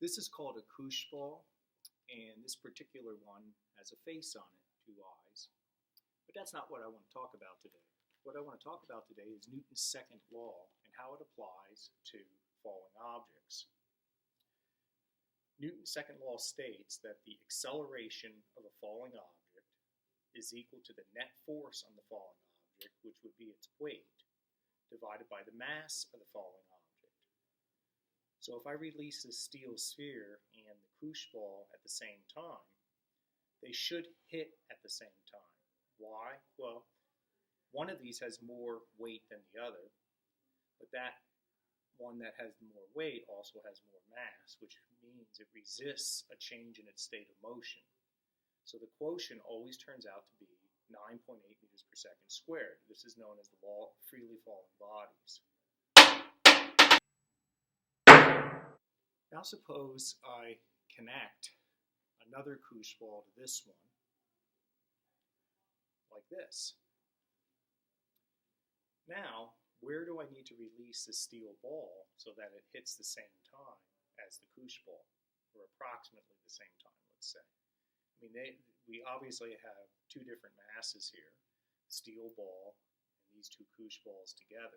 This is called a Koosh Ball, and this particular one has a face on it, two eyes. But that's not what I want to talk about today. What I want to talk about today is Newton's second law and how it applies to falling objects. Newton's second law states that the acceleration of a falling object is equal to the net force on the falling object, which would be its weight, divided by the mass of the falling object. So if I release this steel sphere and the Koosh ball at the same time, they should hit at the same time. Why? Well, one of these has more weight than the other, but that one that has more weight also has more mass, which means it resists a change in its state of motion. So the quotient always turns out to be 9.8 meters per second squared. This is known as the law of freely falling bodies. Now suppose I connect another Koosh ball to this one, like this. Now, where do I need to release the steel ball so that it hits the same time as the Koosh ball, or approximately the same time, let's say? I mean, we obviously have two different masses here, steel ball and these two Koosh balls together.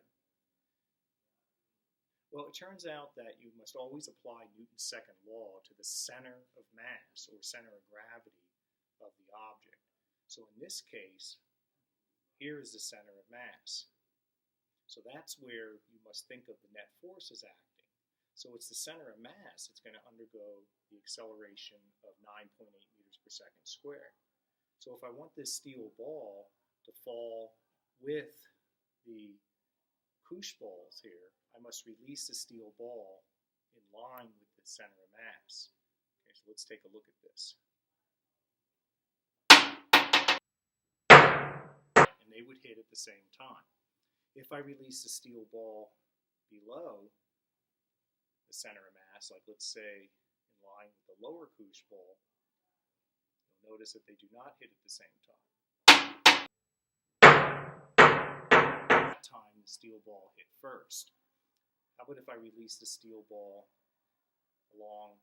Well, it turns out that you must always apply Newton's second law to the center of mass, or center of gravity, of the object. So in this case, here is the center of mass. So that's where you must think of the net force as acting. So it's the center of mass that's going to undergo the acceleration of 9.8 meters per second squared. So if I want this steel ball to fall with the Koosh balls here, I must release the steel ball in line with the center of mass. Okay, so let's take a look at this. And they would hit at the same time. If I release the steel ball below the center of mass, like let's say in line with the lower Koosh ball, you'll notice that they do not hit at the same time. That time the steel ball hit first. How about if I release the steel ball along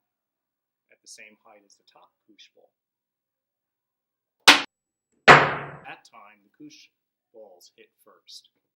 at the same height as the top Koosh ball? That time the Koosh balls hit first.